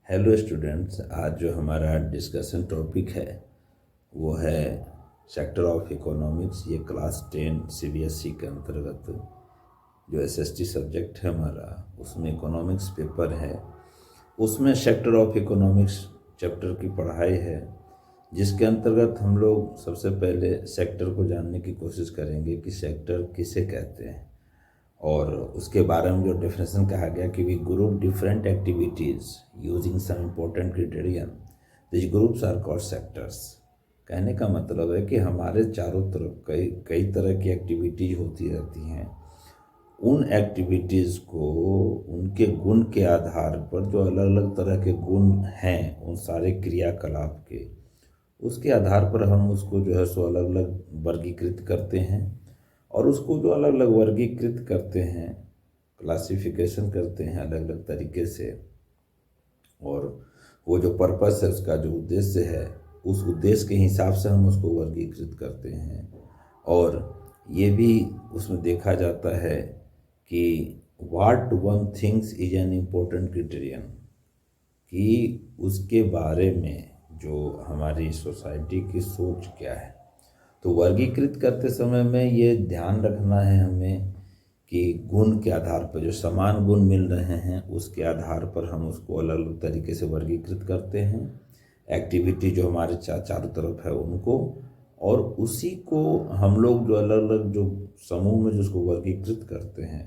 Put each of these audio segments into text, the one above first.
Hello students, आज जो हमारा डिस्कशन टॉपिक है वो है सेक्टर ऑफ इकोनॉमिक्स। ये क्लास 10 सीबीएसई के अंतर्गत जो एसएसटी सब्जेक्ट है हमारा, उसमें इकोनॉमिक्स पेपर है। उसमें सेक्टर ऑफ इकोनॉमिक्स चैप्टर की पढ़ाई है, जिसके अंतर्गत हम लोग सबसे पहले सेक्टर को जानने की कोशिश करेंगे कि सेक्टर किसे कहते हैं, और उसके बारे में जो डेफिनेशन कहा गया कि we group different activities using some important criterion, this groups are called sectors. कहने का मतलब है कि हमारे चारों तरफ कई कई तरह की एक्टिविटीज होती रहती हैं। उन एक्टिविटीज़ को उनके गुण के आधार पर, जो अलग अलग तरह के गुण हैं उन सारे क्रियाकलाप के, उसके आधार पर हम उसको जो है सो अलग अलग वर्गीकृत करते हैं। और उसको जो अलग अलग वर्गीकृत करते हैं, क्लासिफिकेशन करते हैं अलग अलग तरीके से, और वो जो पर्पस है, उसका जो उद्देश्य है, उस उद्देश्य के हिसाब से हम उसको वर्गीकृत करते हैं। और ये भी उसमें देखा जाता है कि what one things is an important criterion, कि उसके बारे में जो हमारी सोसाइटी की सोच क्या है। तो वर्गीकृत करते समय में ये ध्यान रखना है हमें कि गुण के आधार पर, जो समान गुण मिल रहे हैं उसके आधार पर हम उसको अलग अलग तरीके से वर्गीकृत करते हैं। एक्टिविटी जो हमारे चारों तरफ है उनको, और उसी को हम लोग जो अलग अलग जो समूह में जो उसको वर्गीकृत करते हैं,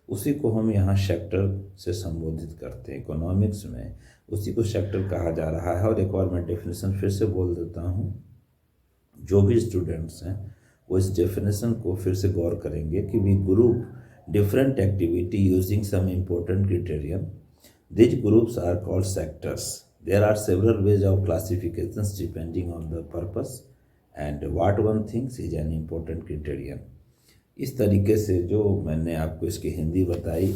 उसी को हम यहाँ सेक्टर से संबोधित करते हैं। इकोनॉमिक्स में उसी को सेक्टर कहा जा रहा है। और एक बार मैं डेफिनेशन फिर से बोल देता हूँ, जो भी स्टूडेंट्स हैं वो इस डेफिनेशन को फिर से गौर करेंगे कि we group different activity using some important criterion, this groups are called sectors. There are several ways of classifications depending on the purpose and what one things is an important criterion. इस तरीके से जो मैंने आपको इसकी हिंदी बताई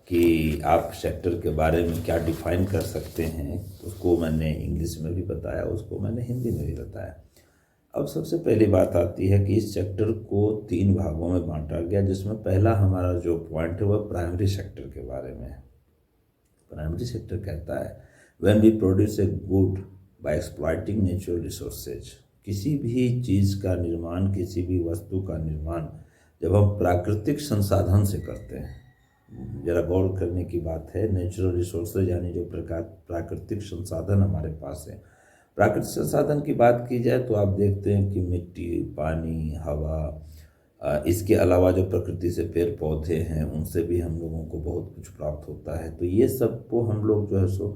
कि आप सेक्टर के बारे में क्या डिफाइन कर सकते हैं, उसको मैंने इंग्लिश में भी बताया, उसको मैंने हिंदी में भी बताया। अब सबसे पहली बात आती है कि इस सेक्टर को 3 भागों में बांटा गया, जिसमें पहला हमारा जो पॉइंट है वह प्राइमरी सेक्टर के बारे में है। प्राइमरी सेक्टर कहता है when we produce a good by exploiting natural resources. किसी भी चीज़ का निर्माण, किसी भी वस्तु का निर्माण जब हम प्राकृतिक संसाधन से करते हैं, जरा गौर करने की बात है, नेचुरल रिसोर्सेज यानी जो प्राकृतिक संसाधन हमारे पास है। प्राकृतिक संसाधन की बात की जाए तो आप देखते हैं कि मिट्टी, पानी, हवा, इसके अलावा जो प्रकृति से पेड़ पौधे हैं उनसे भी हम लोगों को बहुत कुछ प्राप्त होता है। तो ये सब को हम लोग जो है सो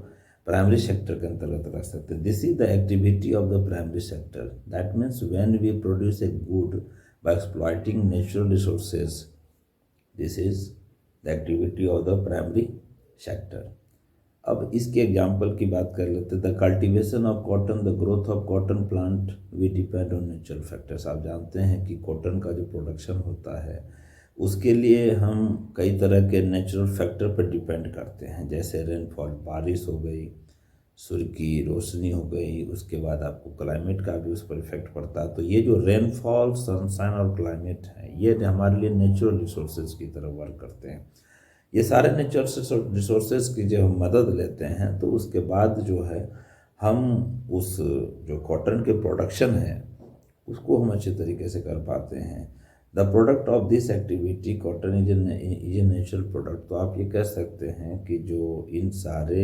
प्राइमरी सेक्टर के अंतर्गत रख सकते हैं। This is the activity of the primary sector. That means when we produce a good by exploiting natural resources, this is the activity of the primary sector. अब इसके एग्जाम्पल की बात कर लेते हैं। The cultivation of cotton, the growth of cotton plant we depend on natural factors. आप जानते हैं कि कॉटन का जो प्रोडक्शन होता है उसके लिए हम कई तरह के नेचुरल फैक्टर पर डिपेंड करते हैं, जैसे रेनफॉल, बारिश हो गई, सूर्य की रोशनी हो गई, उसके बाद आपको क्लाइमेट का भी उस पर इफेक्ट पड़ता है। तो ये जो रेनफॉल, सनशाइन और क्लाइमेट है, ये हमारे लिए नेचुरल रिसोर्सेज की तरह वर्क करते हैं। ये सारे नेचुरल रिसोर्सेज की जब हम मदद लेते हैं तो उसके बाद जो है हम उस जो कॉटन के प्रोडक्शन है उसको हम अच्छे तरीके से कर पाते हैं। The product of this activity cotton is a natural product. तो आप ये कह सकते हैं कि जो इन सारे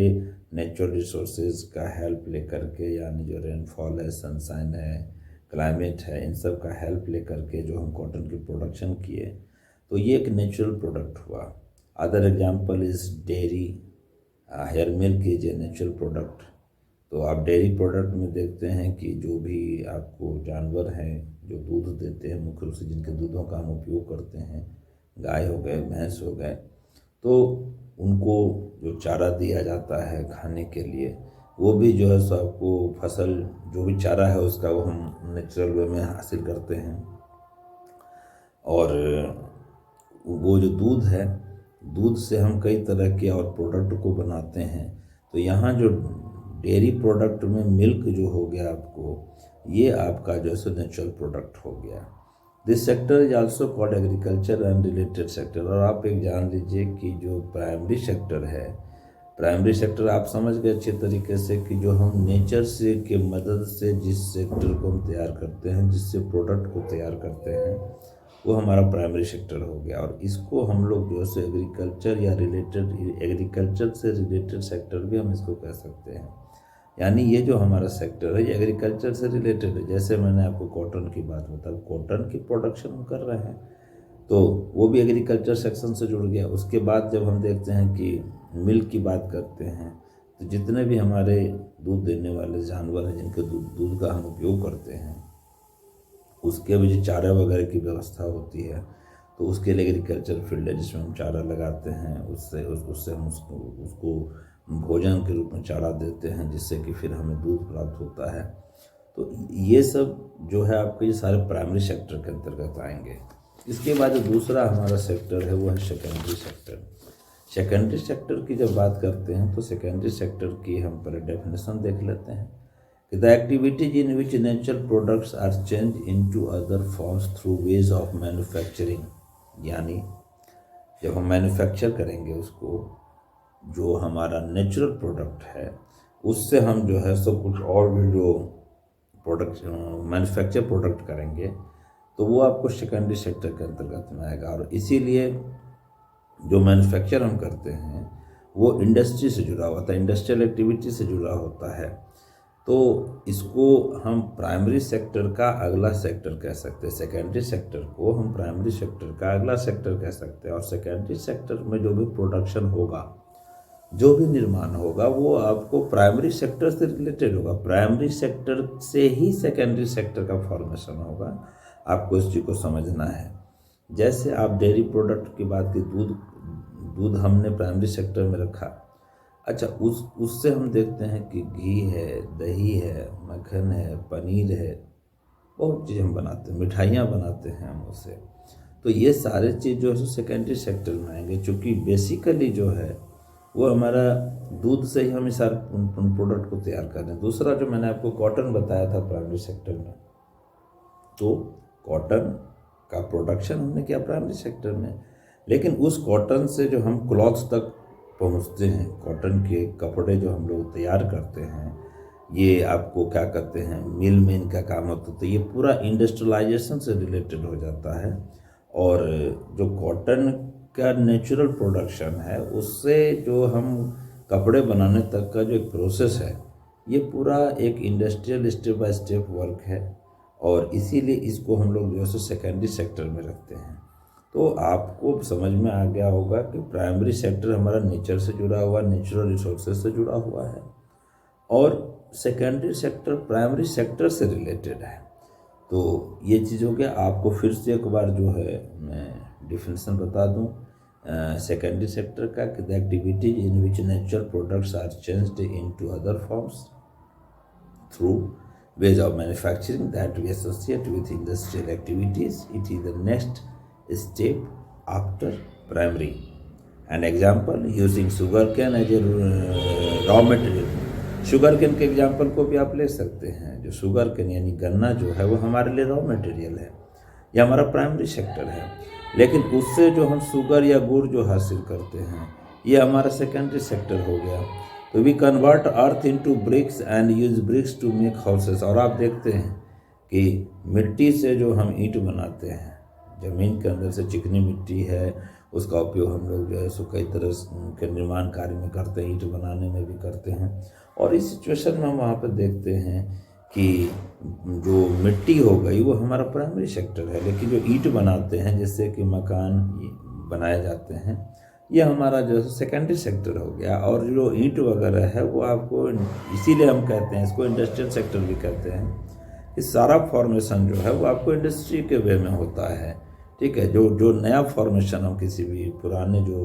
नेचुरल रिसोर्सेज का हेल्प लेकर के, यानी जो रेनफॉल है, सनशाइन है, क्लाइमेट है, इन सब का हेल्प लेकर के जो हम कॉटन की प्रोडक्शन किए, तो ये एक नेचुरल प्रोडक्ट हुआ। Other example is dairy, here milk is a natural product. तो आप डेयरी प्रोडक्ट में देखते हैं कि जो भी आपको जानवर हैं जो दूध देते हैं, मुख्य रूप से जिनके दूधों का हम उपयोग करते हैं, गाय हो गए, भैंस हो गए, तो उनको जो चारा दिया जाता है खाने के लिए, वो भी जो है सो आपको फसल, जो भी चारा है उसका वो हम नेचुरल वे में हासिल करते हैं। और वो जो दूध है, दूध से हम कई तरह के और प्रोडक्ट को बनाते हैं। तो यहाँ जो डेयरी प्रोडक्ट में मिल्क जो हो गया आपको, ये आपका जो है नेचुरल प्रोडक्ट हो गया। This sector is also called agriculture and related sector. और आप एक जान लीजिए कि जो प्राइमरी सेक्टर है, प्राइमरी सेक्टर आप समझ गए अच्छे तरीके से कि जो हम नेचर से के मदद से जिस सेक्टर को हम तैयार करते हैं, जिससे प्रोडक्ट को तैयार करते हैं, वो हमारा प्राइमरी सेक्टर हो गया। और इसको हम लोग जो है एग्रीकल्चर या एग्रीकल्चर से रिलेटेड सेक्टर भी हम इसको कह सकते हैं। यानी ये जो हमारा सेक्टर है ये एग्रीकल्चर से रिलेटेड है। जैसे मैंने आपको कॉटन की बात बताई, कॉटन की प्रोडक्शन हम कर रहे हैं तो वो भी एग्रीकल्चर सेक्शन से जुड़ गया। उसके बाद जब हम देखते हैं कि मिल्क की बात करते हैं तो जितने भी हमारे दूध देने वाले जानवर हैं जिनके दूध का हम उपयोग करते हैं, उसके भी जो चारा वगैरह की व्यवस्था होती है तो उसके लिए एग्रीकल्चर फील्ड है जिसमें हम चारा लगाते हैं। उससे हम उसको भोजन के रूप में चारा देते हैं जिससे कि फिर हमें दूध प्राप्त होता है। तो ये सब जो है आपके ये सारे प्राइमरी सेक्टर के अंतर्गत आएंगे। इसके बाद जो दूसरा हमारा सेक्टर है वो है सेकेंडरी सेक्टर। सेकेंडरी सेक्टर की जब बात करते हैं तो सेकेंडरी सेक्टर की हम पहले डेफिनेशन देख लेते हैं कि the activities in which natural products are change into other forms through ways of manufacturing. यानी जब हम मैन्युफैक्चर करेंगे उसको, जो हमारा नेचुरल प्रोडक्ट है उससे हम जो है सब कुछ और भी जो प्रोडक्ट मैन्युफैक्चर प्रोडक्ट करेंगे तो वो आपको सेकेंडरी सेक्टर के अंतर्गत में आएगा। और इसीलिए जो मैन्युफैक्चर हम करते हैं वो इंडस्ट्री से जुड़ा होता है, इंडस्ट्रियल एक्टिविटी से जुड़ा होता है। तो इसको हम प्राइमरी सेक्टर का अगला सेक्टर कह सकते हैं। सेकेंडरी सेक्टर को हम प्राइमरी सेक्टर का अगला सेक्टर कह सकते हैं। और सेकेंडरी सेक्टर में जो भी प्रोडक्शन होगा, जो भी निर्माण होगा, वो आपको प्राइमरी सेक्टर से रिलेटेड होगा। प्राइमरी सेक्टर से ही सेकेंडरी सेक्टर का फॉर्मेशन होगा। आपको इस चीज़ को समझना है। जैसे आप डेयरी प्रोडक्ट की बात की, दूध हमने प्राइमरी सेक्टर में रखा। अच्छा, उससे हम देखते हैं कि घी है, दही है, मक्खन है, पनीर है, बहुत चीज़ हम बनाते हैं, मिठाइयाँ बनाते हैं हम उससे। तो ये सारे चीज़ जो है सेकेंडरी सेक्टर में आएंगे, चूँकि बेसिकली जो है वो हमारा दूध से ही हम इस सारे प्रोडक्ट को तैयार कर रहे हैं। दूसरा जो मैंने आपको कॉटन बताया था प्राइमरी सेक्टर में, तो कॉटन का प्रोडक्शन हमने किया प्राइमरी सेक्टर में, लेकिन उस कॉटन से जो हम क्लॉथ्स तक पहुंचते हैं, कॉटन के कपड़े जो हम लोग तैयार करते हैं, ये आपको क्या कहते हैं, मिल में इनका काम होता है। तो ये पूरा इंडस्ट्रियलाइजेशन से रिलेटेड हो जाता है। और जो कॉटन का नेचुरल प्रोडक्शन है उससे जो हम कपड़े बनाने तक का जो एक प्रोसेस है, ये पूरा एक industrial step by step work है। और इसीलिए इसको हम लोग जो है सेकेंडरी सेक्टर में रखते हैं। तो आपको समझ में आ गया होगा कि प्राइमरी सेक्टर हमारा नेचर से जुड़ा हुआ, नेचुरल रिसोर्सेज से जुड़ा हुआ है, और सेकेंडरी सेक्टर प्राइमरी सेक्टर से रिलेटेड है। तो ये चीज़ हो गया। आपको फिर से एक बार जो है मैं डिफिनेशन बता दूं सेकेंडरी सेक्टर का कि the activities in which natural products are changed into other forms through ways of manufacturing that we associate with industrial activities. It is the next step after primary. An example, using sugarcane as a raw material. Sugarcane के example को भी आप ले सकते हैं। जो sugarcane यानी गन्ना जो है वो हमारे लिए रॉ मटेरियल है, ये हमारा प्राइमरी सेक्टर है। लेकिन उससे जो हम शुगर या गुड़ जो हासिल करते हैं ये हमारा सेकेंडरी सेक्टर हो गया। तो we convert earth into bricks and use bricks to make houses. और आप देखते हैं कि मिट्टी से जो हम ईंट बनाते हैं, ज़मीन के अंदर से चिकनी मिट्टी है, उसका उपयोग हम लोग जो है सो कई तरह के निर्माण कार्य में करते हैं, ईंट बनाने में भी करते हैं। और इस सिचुएशन में हम वहाँ पर देखते हैं कि जो मिट्टी हो गई वो हमारा प्राइमरी सेक्टर है, लेकिन जो ईंट बनाते हैं जिससे कि मकान बनाए जाते हैं ये हमारा जो है सेकेंडरी सेक्टर हो गया। और जो ईंट वगैरह है वो आपको, इसीलिए हम कहते हैं इसको इंडस्ट्रियल सेक्टर भी कहते हैं। इस सारा फॉर्मेशन जो है वो आपको इंडस्ट्री के वे में होता है, ठीक है। जो नया फॉर्मेशन हम किसी भी पुराने जो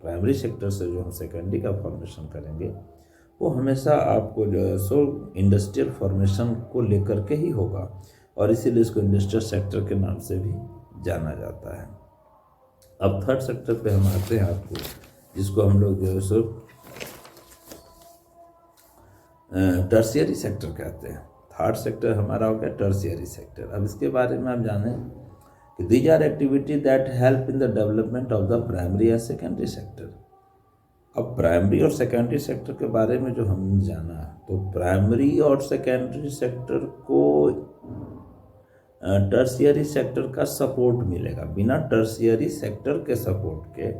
प्राइमरी सेक्टर से जो हम सेकेंडरी का फॉर्मेशन करेंगे वो हमेशा आपको जो है सो इंडस्ट्रियल फॉर्मेशन को लेकर के ही होगा। और इसीलिए इसको इंडस्ट्रियल सेक्टर के नाम से भी जाना जाता है। अब थर्ड सेक्टर पे हम आते हैं आपको, जिसको हम लोग जो है सो टर्शियरी सेक्टर कहते हैं। थर्ड सेक्टर हमारा हो गया टर्शियरी सेक्टर। अब इसके बारे में आप जानें कि these are activity that help in the development of the primary and secondary sector. अब प्राइमरी और सेकेंडरी सेक्टर के बारे में जो हमने जाना, तो प्राइमरी और सेकेंडरी सेक्टर को टर्शियरी सेक्टर का सपोर्ट मिलेगा। बिना टर्शियरी सेक्टर के सपोर्ट के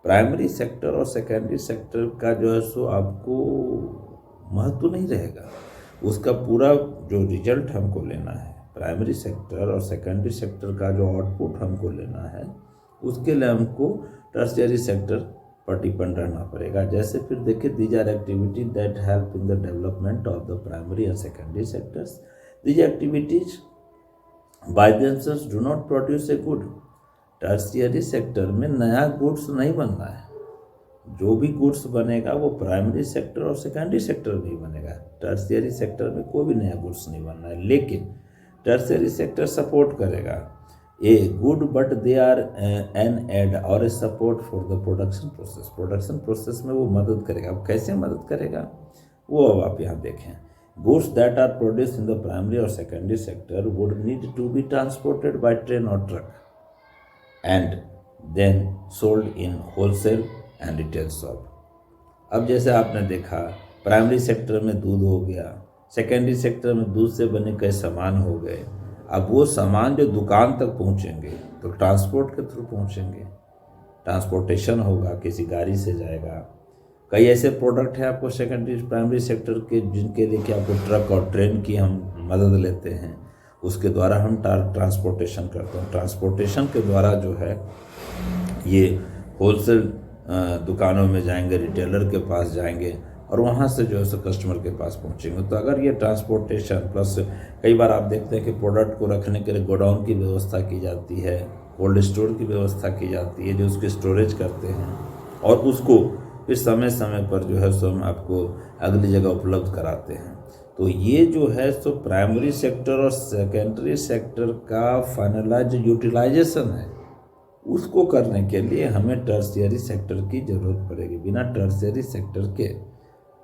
प्राइमरी सेक्टर और सेकेंडरी सेक्टर का जो है सो आपको महत्व नहीं रहेगा। उसका पूरा जो रिजल्ट हमको लेना है, प्राइमरी सेक्टर और सेकेंडरी सेक्टर का जो आउटपुट हमको लेना है, उसके लिए हमको टर्शियरी सेक्टर पर डिपेंड रहना पड़ेगा। जैसे फिर देखिए, these are activity that help in the development of the primary and secondary sectors. These activities by themselves do not produce a good. Tertiary sector में नया गुड्स नहीं बनना है। जो भी गुड्स बनेगा वो प्राइमरी सेक्टर और सेकेंडरी सेक्टर में ही बनेगा। टर्शियरी सेक्टर में कोई भी नया गुड्स नहीं बनना है, लेकिन टर्शियरी सेक्टर सपोर्ट करेगा a good, but they are an aid or a support for the production process. Production process में वो मदद करेगा। अब कैसे मदद करेगा वो अब आप यहाँ देखें। Goods that are produce in the primary और secondary sector would need to be transported by train or truck and then sold in wholesale and retail shop. अब जैसे आपने देखा, प्राइमरी सेक्टर में दूध हो गया, सेकेंडरी सेक्टर में दूध से बने कई सामान हो गए। अब वो सामान जो दुकान तक पहुंचेंगे तो ट्रांसपोर्ट के थ्रू पहुंचेंगे, ट्रांसपोर्टेशन होगा, किसी गाड़ी से जाएगा। कई ऐसे प्रोडक्ट हैं आपको सेकेंडरी प्राइमरी सेक्टर के जिनके लिए कि आपको ट्रक और ट्रेन की हम मदद लेते हैं, उसके द्वारा हम ट्रांसपोर्टेशन करते हैं। ट्रांसपोर्टेशन के द्वारा जो है ये होलसेल दुकानों में जाएंगे, रिटेलर के पास जाएंगे और वहाँ से जो है सो कस्टमर के पास पहुँचेंगे। तो अगर ये ट्रांसपोर्टेशन प्लस कई बार आप देखते हैं कि प्रोडक्ट को रखने के लिए गोडाउन की व्यवस्था की जाती है, कोल्ड स्टोर की व्यवस्था की जाती है, जो उसकी स्टोरेज करते हैं और उसको फिर समय समय पर जो है सो हम आपको अगली जगह उपलब्ध कराते हैं। तो ये जो है सो प्राइमरी सेक्टर और सेकेंडरी सेक्टर का फाइनलाइज यूटिलाइजेशन है, उसको करने के लिए हमें टर्शियरी सेक्टर की ज़रूरत पड़ेगी। बिना टर्शियरी सेक्टर के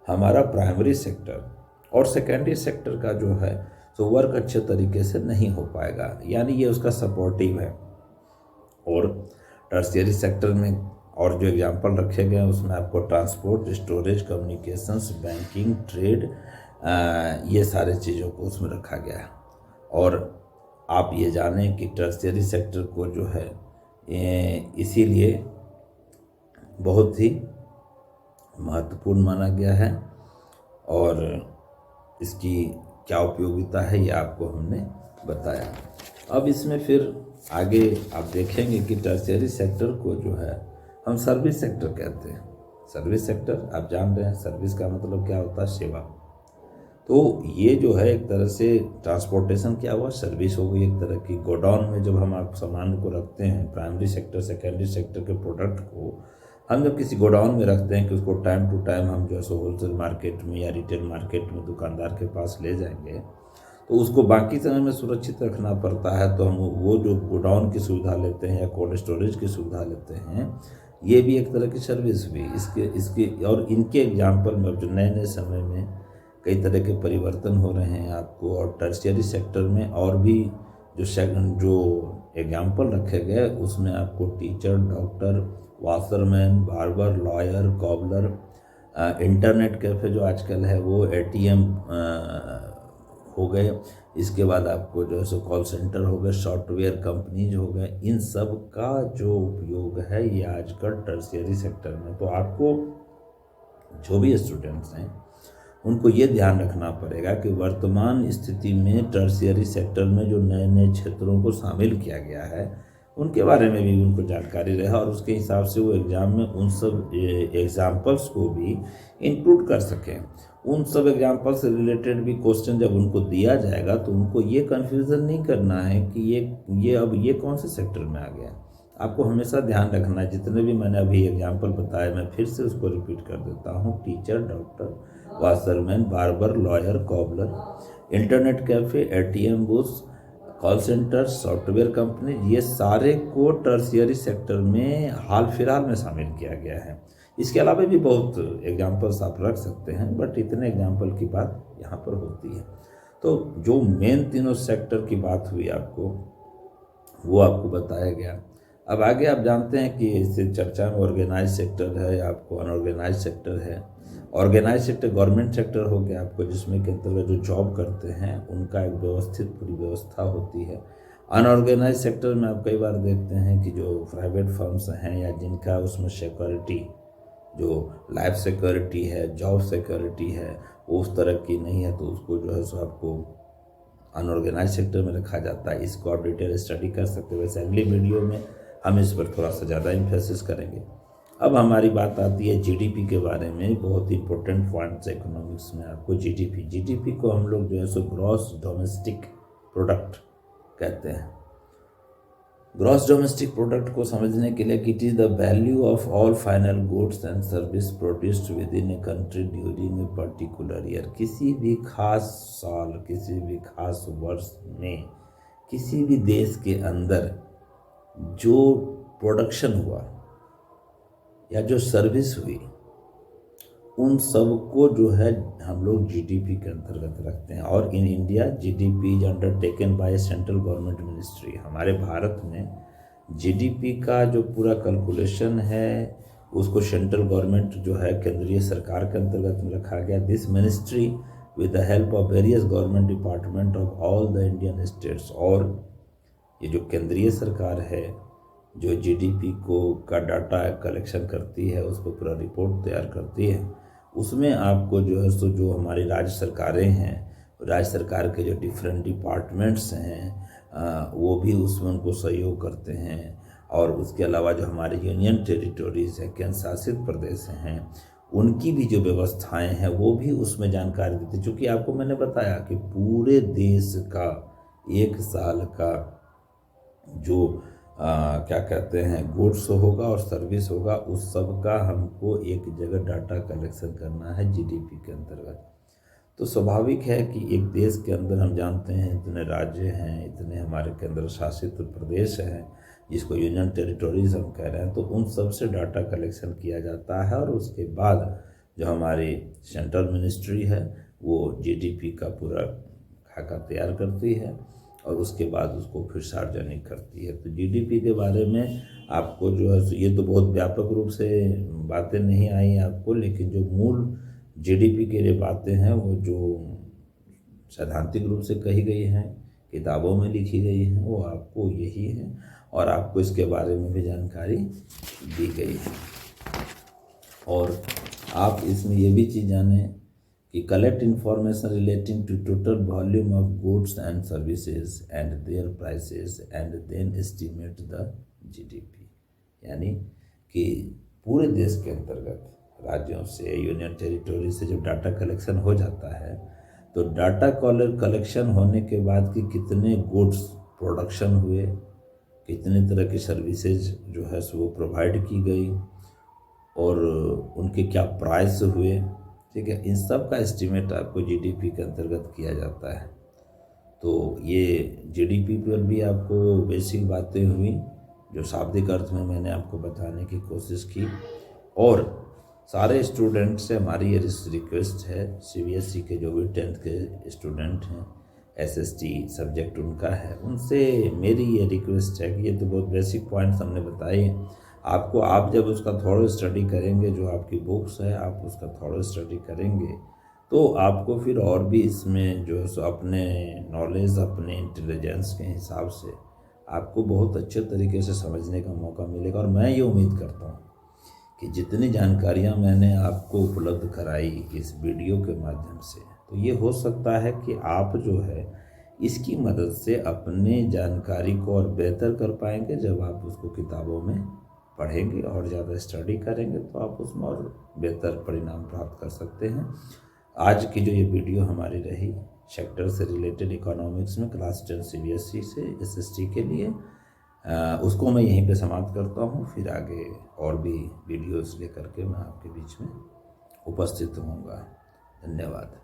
हमारा प्राइमरी सेक्टर और सेकेंडरी सेक्टर का जो है सो वर्क अच्छे तरीके से नहीं हो पाएगा, यानी ये उसका सपोर्टिव है। और टर्शियरी सेक्टर में और जो एग्जांपल रखे गए हैं उसमें आपको transport, storage, communications, banking, trade, ये सारे चीज़ों को उसमें रखा गया है। और आप ये जानें कि टर्शियरी सेक्टर को जो है इसीलिए बहुत ही महत्वपूर्ण माना गया है और इसकी क्या उपयोगिता है ये आपको हमने बताया। अब इसमें फिर आगे आप देखेंगे कि टर्शियरी सेक्टर को जो है हम सर्विस सेक्टर कहते हैं। सर्विस सेक्टर आप जान रहे हैं, सर्विस का मतलब क्या होता है, सेवा। तो ये जो है एक तरह से ट्रांसपोर्टेशन क्या हुआ, सर्विस हो गई एक तरह की। गोडाउन में जब हम आप सामान को रखते हैं, प्राइमरी सेक्टर सेकेंडरी सेक्टर के प्रोडक्ट को हम जब किसी गोडाउन में रखते हैं कि उसको टाइम टू टाइम हम जो है सो होलसेल मार्केट में या रिटेल मार्केट में दुकानदार के पास ले जाएंगे, तो उसको बाकी समय में सुरक्षित रखना पड़ता है। तो हम वो जो गोडाउन की सुविधा लेते हैं या कोल्ड स्टोरेज की सुविधा लेते हैं, ये भी एक तरह की सर्विस हुई। इसके और इनके एग्जाम्पल में अब जो नए नए समय में कई तरह के परिवर्तन हो रहे हैं आपको, और टर्शियरी सेक्टर में और भी जो एग्जाम्पल रखे गए उसमें आपको teacher, doctor, washerman, barber, lawyer, cobbler, internet cafe जो आजकल है वो, ATM हो गए, इसके बाद आपको जो है सो कॉल सेंटर हो गए, सॉफ्टवेयर कंपनीज हो गए। इन सब का जो उपयोग है ये आजकल टर्शियरी सेक्टर में। तो आपको जो भी स्टूडेंट्स हैं उनको ये ध्यान रखना पड़ेगा कि वर्तमान स्थिति में टर्शियरी सेक्टर में जो नए नए क्षेत्रों को शामिल किया गया है उनके बारे में भी उनको जानकारी रहे और उसके हिसाब से वो एग्ज़ाम में उन सब एग्जाम्पल्स को भी इंक्लूड कर सकें। उन सब एग्जाम्पल से रिलेटेड भी क्वेश्चन जब उनको दिया जाएगा तो उनको ये कन्फ्यूज़न नहीं करना है कि ये अब ये कौन से सेक्टर में आ गया। आपको हमेशा ध्यान रखना है, जितने भी मैंने अभी एग्जाम्पल बताए मैं फिर से उसको रिपीट कर देता हूँ। Teacher, doctor, washerman, barber, lawyer, cobbler, internet cafe, ATM booths, call centre, software company, ये सारे को टर्शियरी सेक्टर में हाल फिलहाल में शामिल किया गया है। इसके अलावा भी बहुत एग्जाम्पल्स आप रख सकते हैं, बट इतने एग्जाम्पल की बात यहाँ पर होती है। तो जो मेन तीनों सेक्टर की बात हुई आपको वो आपको बताया गया। अब आगे आप जानते हैं कि इससे चर्चा में ऑर्गेनाइज सेक्टर है, आपको अनऑर्गेनाइज सेक्टर है। ऑर्गेनाइज सेक्टर गवर्नमेंट सेक्टर हो गया आपको, जिसमें के अंतर्गत जो जॉब करते हैं उनका एक व्यवस्थित पूरी व्यवस्था होती है। अनऑर्गेनाइज सेक्टर में आप कई बार देखते हैं कि जो प्राइवेट फर्म्स हैं या जिनका उसमें सिक्योरिटी, जो लाइफ सिक्योरिटी है, जॉब सिक्योरिटी है, वो उस तरह की नहीं है, तो उसको जो है सो आपको अनऑर्गेनाइज सेक्टर में रखा जाता है। इसको आप डिटेल स्टडी कर सकते हो। वैसे अगली वीडियो में हम इस पर थोड़ा सा ज़्यादा इम्फेसिस करेंगे। अब हमारी बात आती है जीडीपी के बारे में। बहुत ही इंपॉर्टेंट पॉइंट्स इकोनॉमिक्स में आपको जीडीपी को हम लोग जो है सो ग्रॉस डोमेस्टिक प्रोडक्ट कहते हैं। ग्रॉस डोमेस्टिक प्रोडक्ट को समझने के लिए it is the value of all final goods and service produced with in a country during a particular year. किसी भी खास साल, किसी भी खास वर्ष में किसी भी देश के अंदर जो प्रोडक्शन हुआ या जो सर्विस हुई, उन सब को जो है हम लोग जीडीपी के अंतर्गत रखते हैं। और in India GDP is undertaken by central government ministry. हमारे भारत में जीडीपी का जो पूरा कैलकुलेशन है उसको सेंट्रल गवर्नमेंट जो है केंद्रीय सरकार के अंतर्गत में रखा गया। This ministry with the help of various government department of all the Indian states. और ये जो केंद्रीय सरकार है जो जीडीपी को का डाटा कलेक्शन करती है, उस पर पूरा रिपोर्ट तैयार करती है, उसमें आपको जो है सो जो हमारी राज्य सरकारें हैं, राज्य सरकार के जो डिफरेंट डिपार्टमेंट्स हैं वो भी उसमें उनको सहयोग करते हैं। और उसके अलावा जो हमारे यूनियन टेरिटोरीज हैं, केंद्र शासित प्रदेश हैं, उनकी भी जो व्यवस्थाएं हैं वो भी उसमें जानकारी देती है। चूँकि आपको मैंने बताया कि पूरे देश का एक साल का जो क्या कहते हैं गुड्स होगा और सर्विस होगा, उस सब का हमको एक जगह डाटा कलेक्शन करना है जीडीपी के अंतर्गत। तो स्वाभाविक है कि एक देश के अंदर हम जानते हैं इतने राज्य हैं, इतने हमारे केंद्र शासित प्रदेश हैं, जिसको यूनियन टेरिटोरीज हम कह रहे हैं, तो उन सब से डाटा कलेक्शन किया जाता है। और उसके बाद जो हमारी सेंट्रल मिनिस्ट्री है वो जीडीपी का पूरा खाका तैयार करती है और उसके बाद उसको फिर सार्वजनिक करती है। तो जीडीपी के बारे में आपको जो है ये तो बहुत व्यापक रूप से बातें नहीं आई आपको, लेकिन जो मूल जीडीपी के लिए बातें हैं वो जो सैद्धांतिक रूप से कही गई हैं, किताबों में लिखी गई हैं, वो आपको यही है। और आपको इसके बारे में भी जानकारी दी गई है। और आप इसमें ये भी चीज़ जानें कि collect information relating to total volume of goods and services and their prices and then estimate the GDP. यानी कि पूरे देश के अंतर्गत राज्यों से, यूनियन टेरिटोरी से जब डाटा कलेक्शन हो जाता है, तो डाटा कलेक्शन होने के बाद कि कितने गुड्स प्रोडक्शन हुए, कितने तरह की सर्विसेज जो है सो वो प्रोवाइड की गई और उनके क्या प्राइस हुए, ठीक है, इन सब का एस्टीमेट आपको जीडीपी के अंतर्गत किया जाता है। तो ये जीडीपी पर भी आपको बेसिक बातें हुई जो शाब्दिक अर्थ में मैंने आपको बताने की कोशिश की। और सारे स्टूडेंट से हमारी ये रिक्वेस्ट है, सीबीएसई के जो भी 10th के स्टूडेंट हैं, एसएसटी सब्जेक्ट उनका है, उनसे मेरी ये रिक्वेस्ट है कि ये तो बहुत बेसिक पॉइंट्स हमने बताए आपको, आप जब उसका थोड़ा स्टडी करेंगे, जो आपकी बुक्स है आप उसका थोड़ा स्टडी करेंगे, तो आपको फिर और भी इसमें जो है सो अपने नॉलेज, अपने इंटेलिजेंस के हिसाब से आपको बहुत अच्छे तरीके से समझने का मौका मिलेगा। और मैं ये उम्मीद करता हूँ कि जितनी जानकारियाँ मैंने आपको उपलब्ध कराई इस वीडियो के माध्यम से, तो ये हो सकता है कि आप जो है इसकी मदद से अपने जानकारी को और बेहतर कर पाएंगे। जब आप उसको किताबों में पढ़ेंगे और ज़्यादा स्टडी करेंगे तो आप उसमें और बेहतर परिणाम प्राप्त कर सकते हैं। आज की जो ये वीडियो हमारी रही सेक्टर से रिलेटेड इकोनॉमिक्स में क्लास 10 सीबीएसई से एसएसटी के लिए, उसको मैं यहीं पे समाप्त करता हूँ। फिर आगे और भी वीडियोस लेकर के मैं आपके बीच में उपस्थित होऊंगा। धन्यवाद।